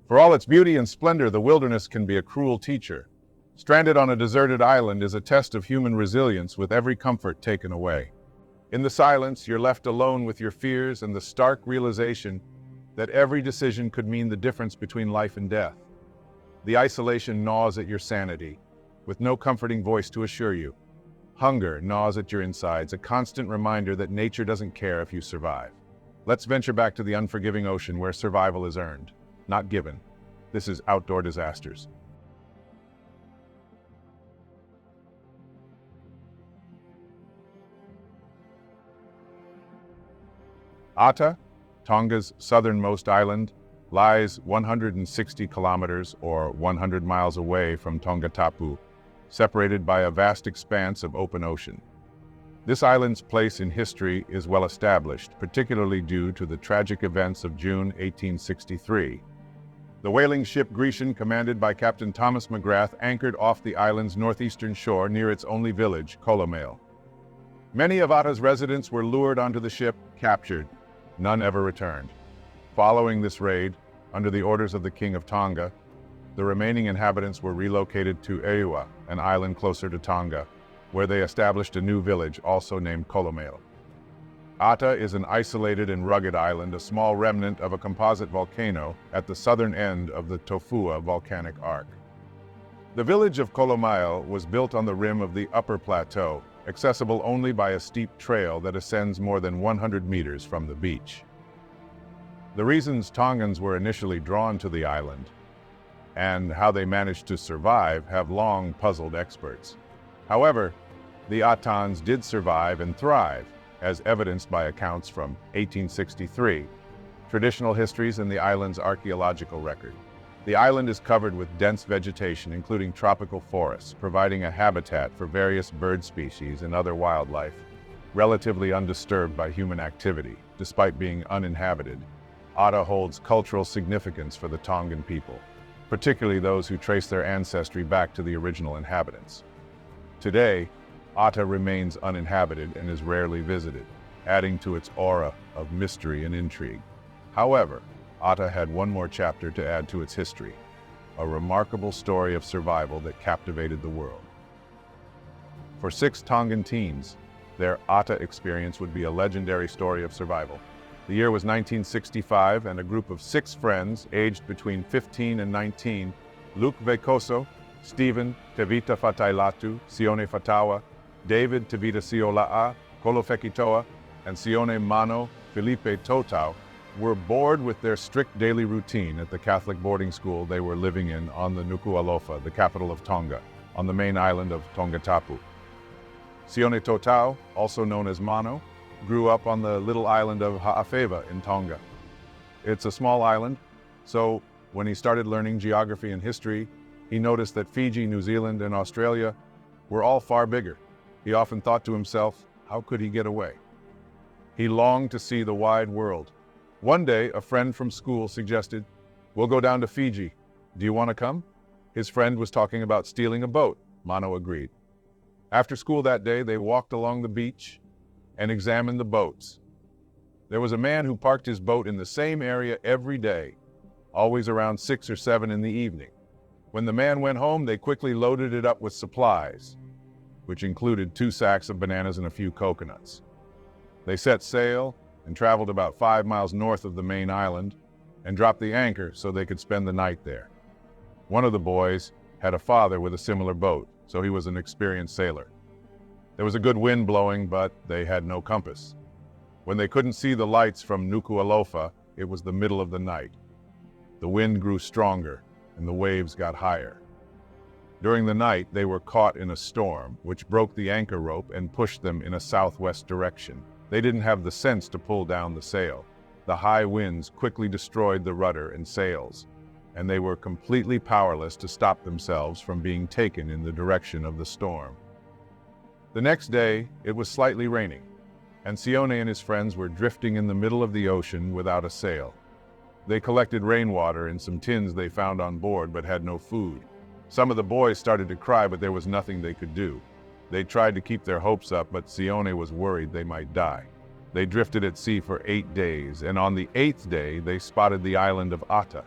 For all its beauty and splendor, the wilderness can be a cruel teacher. Stranded on a deserted island is a test of human resilience with every comfort taken away. In the silence, you're left alone with your fears and the stark realization that every decision could mean the difference between life and death. The isolation gnaws at your sanity, with no comforting voice to assure you. Hunger gnaws at your insides, a constant reminder that nature doesn't care if you survive. Let's venture back to the unforgiving ocean where survival is earned, not given. This is Outdoor Disasters. Ata, Tonga's southernmost island, lies 160 kilometers or 100 miles away from Tongatapu, separated by a vast expanse of open ocean. This island's place in history is well established, particularly due to the tragic events of June 1863. The whaling ship Grecian, commanded by Captain Thomas McGrath, anchored off the island's northeastern shore near its only village, Colomale. Many of Ata's residents were lured onto the ship, captured. None ever returned. Following this raid, under the orders of the King of Tonga, the remaining inhabitants were relocated to Eua, an island closer to Tonga, where they established a new village also named Colomale. Ata is an isolated and rugged island, a small remnant of a composite volcano at the southern end of the Tofua volcanic arc. The village of Colomale was built on the rim of the upper plateau, accessible only by a steep trail that ascends more than 100 meters from the beach. The reasons Tongans were initially drawn to the island and how they managed to survive have long puzzled experts. However, the Atans did survive and thrive, as evidenced by accounts from 1863, traditional histories, and the island's archaeological record. The island is covered with dense vegetation, including tropical forests, providing a habitat for various bird species and other wildlife, relatively undisturbed by human activity. Despite being uninhabited, Ata holds cultural significance for the Tongan people, particularly those who trace their ancestry back to the original inhabitants. Today, Ata remains uninhabited and is rarely visited, adding to its aura of mystery and intrigue. However, Ata had one more chapter to add to its history, a remarkable story of survival that captivated the world. For 6 Tongan teens, their Ata experience would be a legendary story of survival. The year was 1965, and a group of 6 friends, aged between 15 and 19, Luke Vekoso, Stephen Tevita Fatailatu, Sione Fatawa, David Tevita Siola'a, Kolofekitoa, and Sione Mano Felipe Totau, were bored with their strict daily routine at the Catholic boarding school they were living in on the Nuku'alofa, the capital of Tonga, on the main island of Tongatapu. Sione Totau, also known as Mano, grew up on the little island of Ha'afeva in Tonga. It's a small island, so when he started learning geography and history, he noticed that Fiji, New Zealand, and Australia were all far bigger. He often thought to himself, how could he get away? He longed to see the wide world. One day, a friend from school suggested, "We'll go down to Fiji. Do you want to come?" His friend was talking about stealing a boat. Mano agreed. After school that day, they walked along the beach and examined the boats. There was a man who parked his boat in the same area every day, always around 6 or 7 in the evening. When the man went home, they quickly loaded it up with supplies, which included 2 sacks of bananas and a few coconuts. They set sail and traveled about 5 miles north of the main island and dropped the anchor so they could spend the night there. One of the boys had a father with a similar boat, so he was an experienced sailor. There was a good wind blowing, but they had no compass. When they couldn't see the lights from Nuku'alofa, it was the middle of the night. The wind grew stronger and the waves got higher. During the night, they were caught in a storm, which broke the anchor rope and pushed them in a southwest direction. They didn't have the sense to pull down the sail. The high winds quickly destroyed the rudder and sails, and they were completely powerless to stop themselves from being taken in the direction of the storm. The next day, it was slightly raining, and Sione and his friends were drifting in the middle of the ocean without a sail. They collected rainwater in some tins they found on board, but had no food. Some of the boys started to cry, but there was nothing they could do. They tried to keep their hopes up, but Sione was worried they might die. They drifted at sea for 8 days, and on the 8th day, they spotted the island of Ata.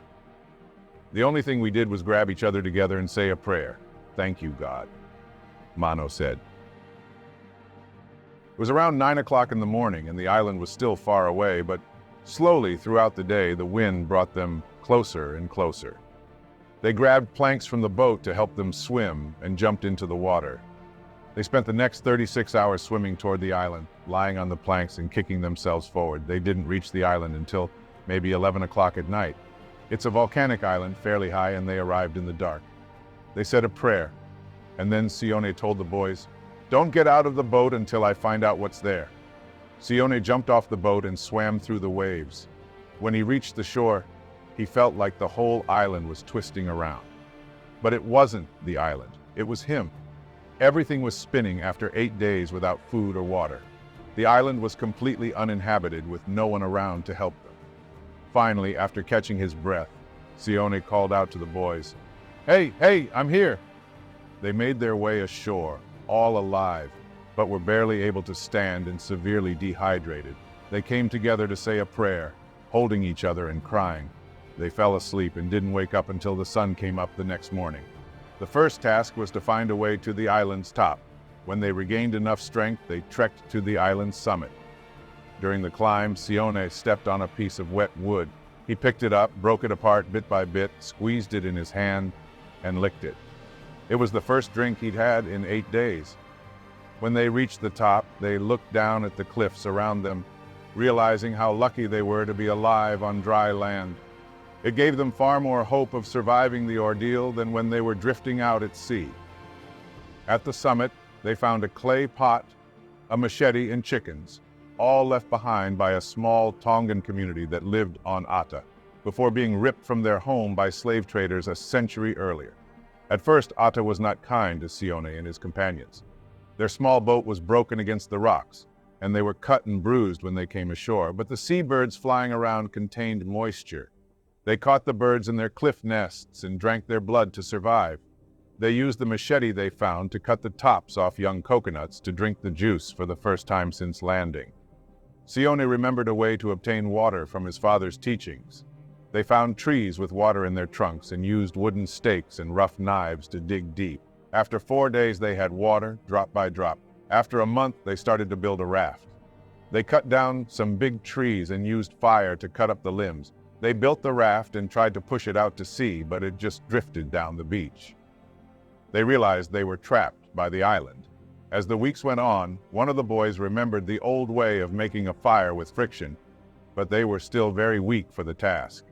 The only thing we did was grab each other together and say a prayer. Thank you, God, Mano said. It was around 9 o'clock in the morning and the island was still far away, but slowly throughout the day, the wind brought them closer and closer. They grabbed planks from the boat to help them swim and jumped into the water. They spent the next 36 hours swimming toward the island, lying on the planks and kicking themselves forward. They didn't reach the island until maybe 11 o'clock at night. It's a volcanic island, fairly high, and they arrived in the dark. They said a prayer, and then Sione told the boys, "Don't get out of the boat until I find out what's there." Sione jumped off the boat and swam through the waves. When he reached the shore, he felt like the whole island was twisting around. But it wasn't the island, it was him. Everything was spinning after 8 days without food or water. The island was completely uninhabited with no one around to help them. Finally, after catching his breath, Sione called out to the boys, Hey, I'm here!" They made their way ashore, all alive, but were barely able to stand and severely dehydrated. They came together to say a prayer, holding each other and crying. They fell asleep and didn't wake up until the sun came up the next morning. The first task was to find a way to the island's top. When they regained enough strength, they trekked to the island's summit. During the climb, Sione stepped on a piece of wet wood. He picked it up, broke it apart bit by bit, squeezed it in his hand, and licked it. It was the first drink he'd had in 8 days. When they reached the top, they looked down at the cliffs around them, realizing how lucky they were to be alive on dry land. It gave them far more hope of surviving the ordeal than when they were drifting out at sea. At the summit, they found a clay pot, a machete, and chickens, all left behind by a small Tongan community that lived on Ata, before being ripped from their home by slave traders a century earlier. At first, Ata was not kind to Sione and his companions. Their small boat was broken against the rocks, and they were cut and bruised when they came ashore, but the seabirds flying around contained moisture. They caught the birds in their cliff nests and drank their blood to survive. They used the machete they found to cut the tops off young coconuts to drink the juice for the first time since landing. Sione remembered a way to obtain water from his father's teachings. They found trees with water in their trunks and used wooden stakes and rough knives to dig deep. After 4 days, they had water, drop by drop. After a month, they started to build a raft. They cut down some big trees and used fire to cut up the limbs. They built the raft and tried to push it out to sea, but it just drifted down the beach. They realized they were trapped by the island. As the weeks went on, one of the boys remembered the old way of making a fire with friction, but they were still very weak for the task.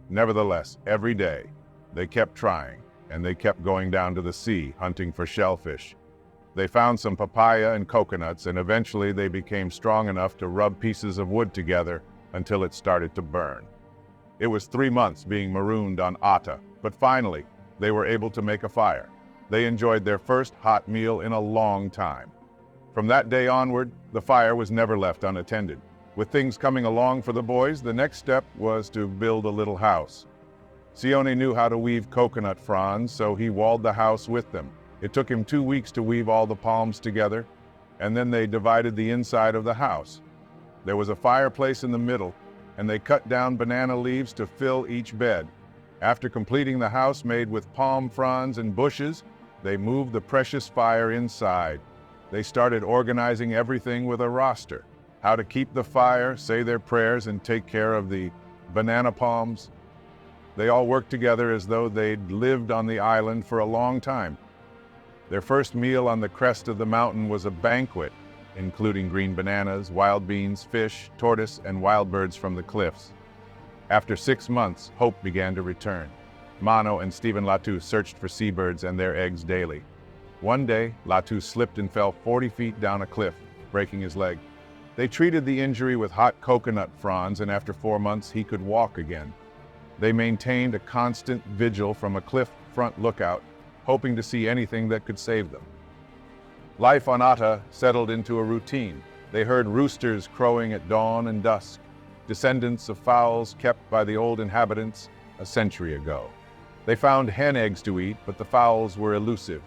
Nevertheless, every day, they kept trying, and they kept going down to the sea, hunting for shellfish. They found some papaya and coconuts, and eventually they became strong enough to rub pieces of wood together until it started to burn. It was 3 months being marooned on Ata, but finally, they were able to make a fire. They enjoyed their first hot meal in a long time. From that day onward, the fire was never left unattended. With things coming along for the boys, the next step was to build a little house. Sione knew how to weave coconut fronds, so he walled the house with them. It took him 2 weeks to weave all the palms together, and then they divided the inside of the house. There was a fireplace in the middle, and they cut down banana leaves to fill each bed. After completing the house made with palm fronds and bushes, they moved the precious fire inside. They started organizing everything with a roster. How to keep the fire, say their prayers, and take care of the banana palms. They all worked together as though they'd lived on the island for a long time. Their first meal on the crest of the mountain was a banquet, including green bananas, wild beans, fish, tortoise, and wild birds from the cliffs. After 6 months, hope began to return. Mano and Stephen Latu searched for seabirds and their eggs daily. One day, Latu slipped and fell 40 feet down a cliff, breaking his leg. They treated the injury with hot coconut fronds, and after 4 months, he could walk again. They maintained a constant vigil from a cliff front lookout, hoping to see anything that could save them. Life on Ata settled into a routine. They heard roosters crowing at dawn and dusk, descendants of fowls kept by the old inhabitants a century ago. They found hen eggs to eat, but the fowls were elusive.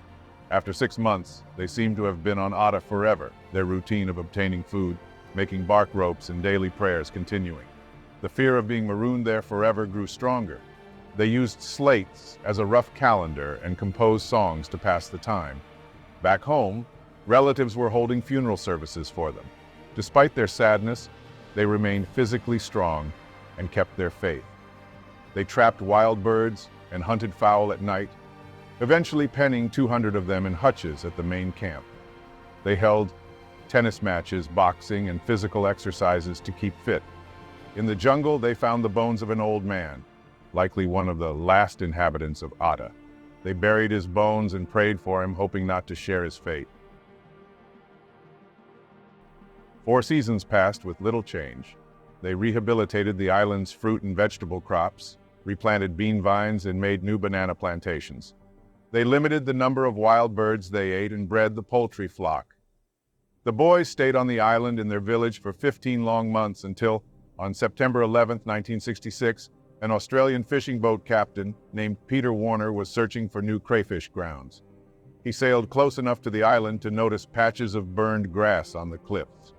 After 6 months, they seemed to have been on Ata forever, their routine of obtaining food, making bark ropes and daily prayers continuing. The fear of being marooned there forever grew stronger. They used slates as a rough calendar and composed songs to pass the time. Back home, relatives were holding funeral services for them. Despite their sadness, they remained physically strong and kept their faith. They trapped wild birds and hunted fowl at night, eventually penning 200 of them in hutches at the main camp. They held tennis matches, boxing, and physical exercises to keep fit. In the jungle, they found the bones of an old man, likely one of the last inhabitants of Atta. They buried his bones and prayed for him, hoping not to share his fate. 4 seasons passed with little change. They rehabilitated the island's fruit and vegetable crops, replanted bean vines, and made new banana plantations. They limited the number of wild birds they ate and bred the poultry flock. The boys stayed on the island in their village for 15 long months until, on September 11, 1966, an Australian fishing boat captain named Peter Warner was searching for new crayfish grounds. He sailed close enough to the island to notice patches of burned grass on the cliffs.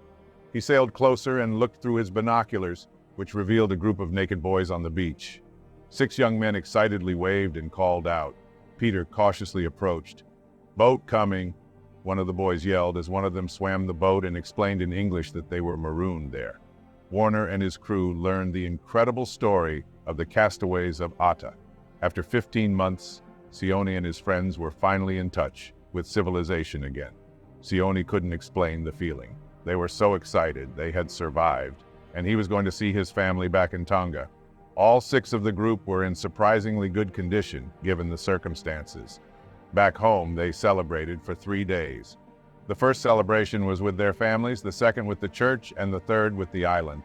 He sailed closer and looked through his binoculars, which revealed a group of naked boys on the beach. 6 young men excitedly waved and called out. Peter cautiously approached. "Boat coming," one of the boys yelled as one of them swam the boat and explained in English that they were marooned there. Warner and his crew learned the incredible story of the Castaways of Atta. After 15 months, Sione and his friends were finally in touch with civilization again. Sione couldn't explain the feeling. They were so excited they had survived, and he was going to see his family back in Tonga. All 6 of the group were in surprisingly good condition, given the circumstances. Back home, they celebrated for 3 days. The first celebration was with their families, the second with the church, and the third with the island.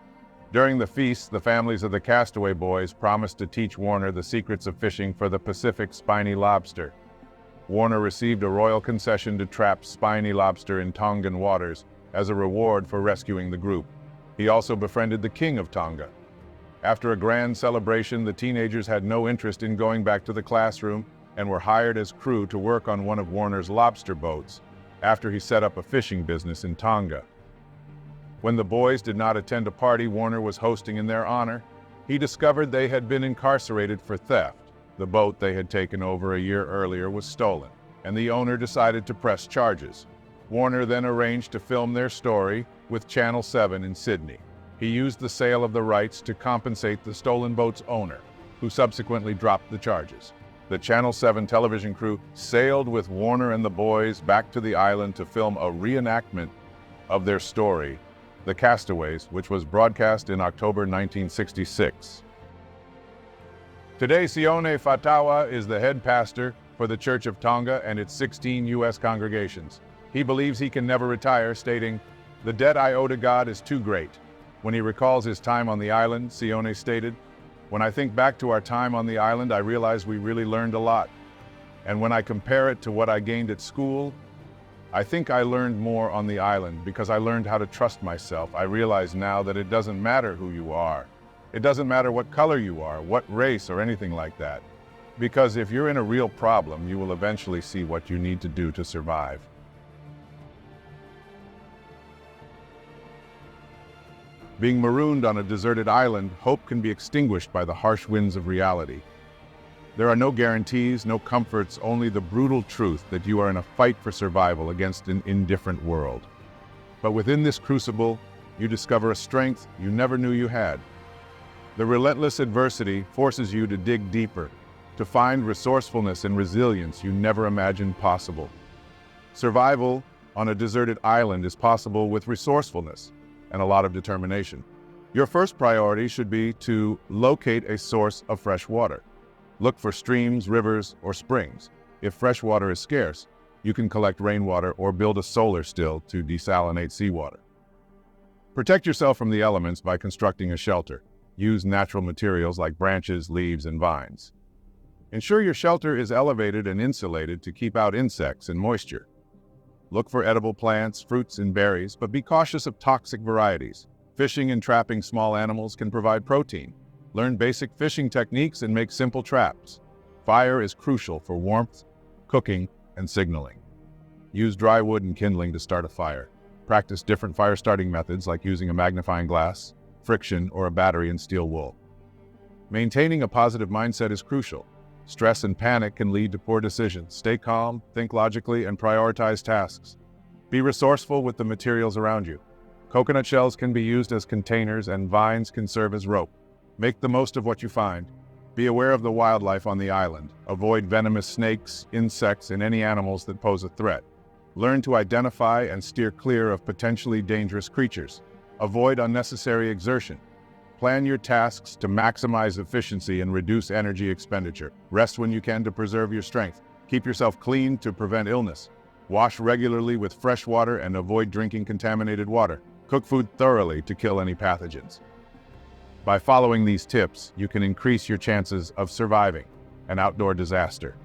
During the feast, the families of the Castaway boys promised to teach Warner the secrets of fishing for the Pacific spiny lobster. Warner received a royal concession to trap spiny lobster in Tongan waters as a reward for rescuing the group. He also befriended the king of Tonga. After a grand celebration, the teenagers had no interest in going back to the classroom and were hired as crew to work on one of Warner's lobster boats after he set up a fishing business in Tonga. When the boys did not attend a party Warner was hosting in their honor, he discovered they had been incarcerated for theft. The boat they had taken over a year earlier was stolen, and the owner decided to press charges. Warner then arranged to film their story with Channel 7 in Sydney. He used the sale of the rights to compensate the stolen boat's owner, who subsequently dropped the charges. The Channel 7 television crew sailed with Warner and the boys back to the island to film a reenactment of their story, The Castaways, which was broadcast in October 1966. Today, Sione Fatawa is the head pastor for the Church of Tonga and its 16 U.S. congregations. He believes he can never retire, stating, "The debt I owe to God is too great." When he recalls his time on the island, Sione stated, "When I think back to our time on the island, I realize we really learned a lot. And when I compare it to what I gained at school, I think I learned more on the island because I learned how to trust myself. I realize now that it doesn't matter who you are. It doesn't matter what color you are, what race, or anything like that. Because if you're in a real problem, you will eventually see what you need to do to survive." Being marooned on a deserted island, hope can be extinguished by the harsh winds of reality. There are no guarantees, no comforts, only the brutal truth that you are in a fight for survival against an indifferent world. But within this crucible, you discover a strength you never knew you had. The relentless adversity forces you to dig deeper, to find resourcefulness and resilience you never imagined possible. Survival on a deserted island is possible with resourcefulness and a lot of determination. Your first priority should be to locate a source of fresh water. Look for streams, rivers, or springs. If fresh water is scarce, you can collect rainwater or build a solar still to desalinate seawater. Protect yourself from the elements by constructing a shelter. Use natural materials like branches, leaves, and vines. Ensure your shelter is elevated and insulated to keep out insects and moisture. Look for edible plants, fruits, and berries, but be cautious of toxic varieties. Fishing and trapping small animals can provide protein. Learn basic fishing techniques and make simple traps. Fire is crucial for warmth, cooking, and signaling. Use dry wood and kindling to start a fire. Practice different fire starting methods like using a magnifying glass, friction, or a battery and steel wool. Maintaining a positive mindset is crucial. Stress and panic can lead to poor decisions. Stay calm, think logically, and prioritize tasks. Be resourceful with the materials around you. Coconut shells can be used as containers and vines can serve as rope. Make the most of what you find. Be aware of the wildlife on the island. Avoid venomous snakes, insects, and any animals that pose a threat. Learn to identify and steer clear of potentially dangerous creatures. Avoid unnecessary exertion. Plan your tasks to maximize efficiency and reduce energy expenditure. Rest when you can to preserve your strength. Keep yourself clean to prevent illness. Wash regularly with fresh water and avoid drinking contaminated water. Cook food thoroughly to kill any pathogens. By following these tips, you can increase your chances of surviving an outdoor disaster.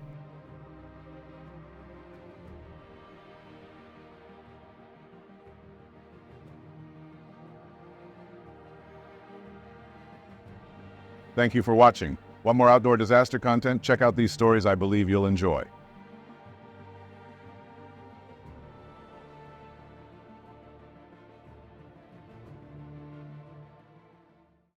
Thank you for watching. Want more outdoor disaster content? Check out these stories I believe you'll enjoy.